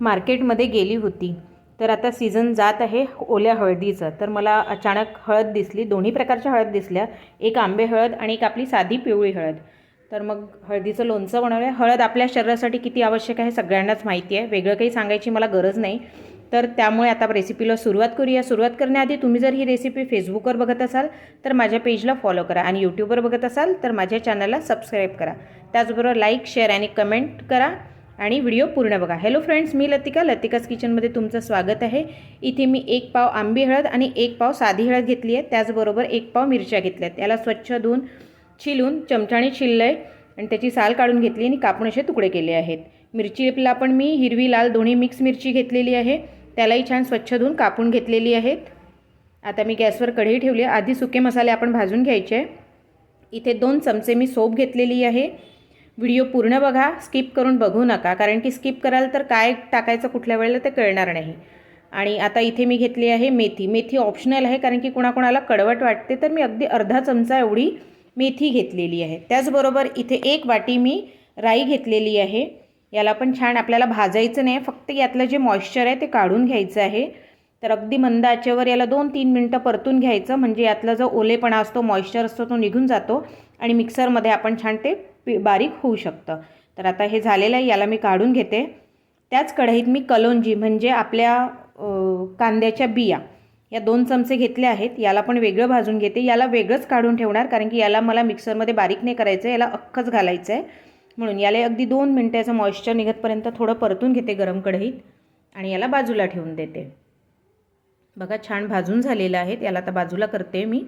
मार्केटमध्ये गेली होती. तर आता सीझन जात आहे ओल्या हळदीचं. तर मला अचानक हळद दिसली, दोन्ही प्रकारच्या हळद दिसल्या, एक आंबे हळद आणि एक आपली साधी पिवळी हळद. तर मग हळदीचं लोणचं बनवलं. हळद आपल्या शरीरासाठी किती आवश्यक आहे सगळ्यांनाच माहिती आहे, वेगळं काही सांगायची मला गरज नाही. तर त्यामुळे आता रेसिपीला सुरुवात करूया. सुरुवात करण्याआधी तुम्ही जर ही रेसिपी फेसबुकवर बघत असाल तर माझ्या पेजला फॉलो करा आणि यूट्यूबवर बघत असाल तर माझ्या चॅनलला सबस्क्राईब करा. त्याचबरोबर लाईक, शेअर आणि कमेंट करा आणि व्हिडिओ पूर्ण बघा. हॅलो फ्रेंड्स, मी लतिका, लतिकाज किचनमध्ये तुमचं स्वागत आहे. इथे मी 1 पाव आंबी हळद आणि 1 पाव साधी हळद घेतली आहे. त्याचबरोबर 1 पाव मिरच्या घेतल्यात. याला स्वच्छ धुवून छिलून चमच्याने छिललं आहे आणि त्याची साल काढून घेतली आणि कापून असे तुकडे केले आहेत. मिरचीला पण मी हिरवी लाल दोन्ही मिक्स मिरची घेतलेली आहे, त्यालाही छान स्वच्छ धुवून कापून घेतलेली आहेत. आता मी गॅसवर कढई ठेवली आहे. आधी सुके मसाले आपण भाजून घ्यायचे. इथे 2 चमचे मी सोप घेतलेली आहे. व्हिडिओ पूर्ण बघा, स्किप करून बघू नका, कारण की स्किप कराल तर काय टाकायचं कुठल्या वेळेला ते कळणार नाही. आणि आता इथे मी घेतली आहे मेथी. मेथी ऑप्शनल आहे, कारण की कोणाकोणाला कडवट वाटते, तर मी अगदी अर्धा चमचा एवढी मेथी घेतलेली आहे. त्याचबरोबर इथे 1 वाटी मी राई घेतलेली आहे. याला पण छान आपल्याला भाजायचं नाही, फक्त यातलं जे मॉइश्चर आहे ते काढून घ्यायचं आहे. तर अगदी मंद आचेवर याला 2-3 मिनटं परतून घ्यायचं, म्हणजे यातला जो ओलेपणा असतो, मॉइश्चर असतो, तो निघून जातो आणि मिक्सरमध्ये आपण छान ते बारीक होऊ शकतं. तर आता हे झालेलं आहे, याला मी काढून घेते. त्याच कढईत मी कलोंजी म्हणजे आपल्या कांद्याच्या बिया या 2 चमचे घेतले आहेत. याला पण वेगळं भाजून घेते. याला वेगळंच काढून ठेवणार, कारण की याला मला मिक्सरमध्ये बारीक नाही करायचं आहे, याला अख्खंच घालायचं आहे. म्हणून याला अगदी 2 मिनटाचं मॉइश्चर निघतपर्यंत थोडं परतून घेते गरम कढईत आणि याला बाजूला ठेवून देते. बघा छान भाजून झालेलं आहे. याला आता बाजूला करते मी.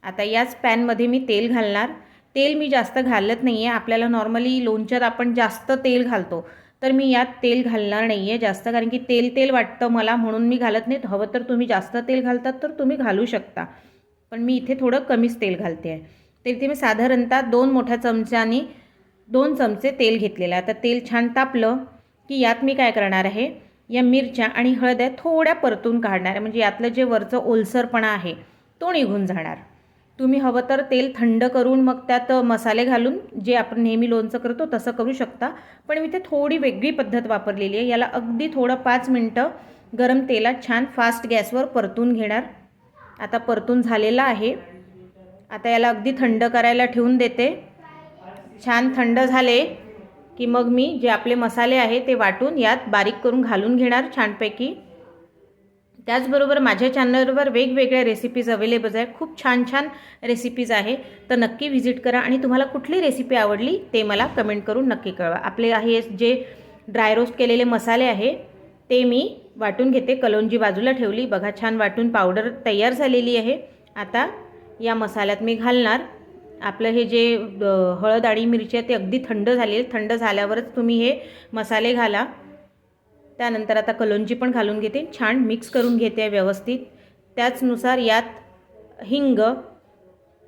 आता याच पॅनमध्ये मी तेल घालणार. तेल मी जास्त घालत नाही आहे. आपल्याला नॉर्मली लोणच्यात आपण जास्त तेल घालतो, तर मी यात तेल घालणार नाही आहे जास्त, कारण की तेल वाटतं मला, म्हणून मी घालत नाही. हवं तर तुम्ही जास्त तेल घालतात तर तुम्ही घालू शकता, पण मी इथे थोडं कमीच तेल घालते आहे. तर इथे मी साधारणतः 2 मोठ्या चमच्याने 2 चमचे तेल घेतलेलं आहे. आता तेल छान तापलं की यात मी काय करणार आहे, या मिरच्या आणि हळद आहे थोड्या परतून काढणार आहे, म्हणजे यातलं जे वरचं ओलसरपणा आहे तो निघून जाणार. तुम्ही हवं तर तेल थंड करून मग त्यात मसाले घालून जे आपण नेहमी लोणचं करतो तसं करू शकता, पण मी ते थोडी वेगळी पद्धत वापरलेली आहे. याला अगदी थोडं 5 मिनटं गरम तेलात छान फास्ट गॅसवर परतून घेणार. आता परतून झालेला आहे. आता याला अगदी थंड करायला ठेवून देते. छान थंड झाले की मग मी जे आपले मसाले आहे ते वाटून यात बारीक करून घालून घेणार छानपैकी. त्याचबरोबर माझ्या चॅनलवर वेगवेगळ्या रेसिपीज अवेलेबल आहे, खूप छान छान रेसिपीज आहे, तर नक्की व्हिजिट करा. आणि तुम्हाला कुठली रेसिपी आवडली ते मला कमेंट करून नक्की कळवा. आपले आहे जे ड्राय रोस्ट केलेले मसाले आहे ते मी वाटून घेते. कलोंजी बाजूला ठेवली. बघा छान वाटून पावडर तयार झालेली आहे. आता या मसाल्यात मी घालणार आपलं हे जे हळद आणि मिरची आहे ते अगदी थंड झालेली. थंड झाल्यावरच तुम्ही हे मसाले घाला. त्यानंतर आता कलोंजी पण घालून घेते, छान मिक्स करून घेते व्यवस्थित. त्याचनुसार यात हिंग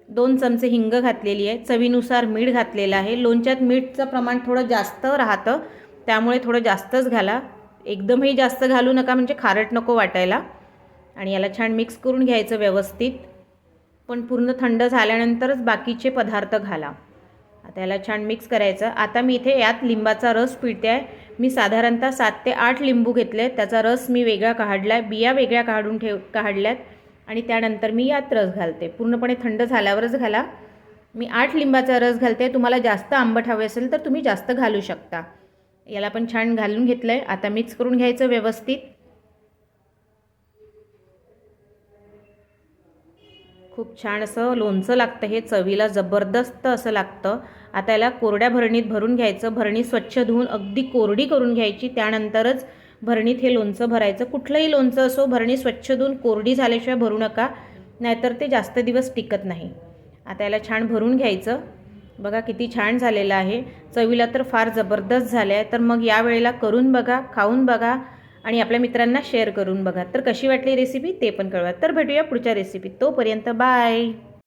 2 चमचे हिंग घातलेली आहे. चवीनुसार मीठ घातलेलं आहे. लोणच्यात मीठचं प्रमाण थोडं जास्त राहतं, त्यामुळे थोडं जास्तच घाला. एकदमही जास्त घालू नका, म्हणजे खारट नको वाटायला. आणि याला छान मिक्स करून घ्यायचं व्यवस्थित, पण पूर्ण थंड झाल्यानंतरच बाकीचे पदार्थ घाला. आता याला छान मिक्स करायचं. आता मी इथे यात लिंबाचा रस पिळते आहे. मी साधारणतः 7 ते 8 लिंबू घेतले. त्याचा रस मी वेगळा काढला आहे, बिया वेगळ्या काढल्यात आणि त्यानंतर मी यात रस घालते. पूर्णपणे थंड झाल्यावरच घाला. मी 8 लिंबाचा रस घालते. तुम्हाला जास्त आंबट हवे असेल तर तुम्ही जास्त घालू शकता. याला पण छान घालून घेतलं आहे. आता मिक्स करून घ्यायचं व्यवस्थित. खूप छान असं लोणचं लागतं, हे चवीला जबरदस्त असं लागतं. आता याला कोरड्या भरणीत भरून घ्यायचं. भरणी स्वच्छ धुवून अगदी कोरडी करून घ्यायची, त्यानंतरच भरणीत हे लोणचं भरायचं. कुठलंही लोणचं असो भरणी स्वच्छ धुवून कोरडी झाल्याशिवाय भरू नका, नाहीतर ते जास्त दिवस टिकत नाही. आता याला छान भरून घ्यायचं. बघा किती छान झालेलं आहे. चवीला तर फार जबरदस्त झालं आहे. तर मग या वेळेला करून बघा, खाऊन बघा आणि आपल्या मित्रांना शेअर करून बघा. तर कशी वाटली रेसिपी ते पण कळवा. तर भेटूया पुढच्या रेसिपीत. तोपर्यंत बाय.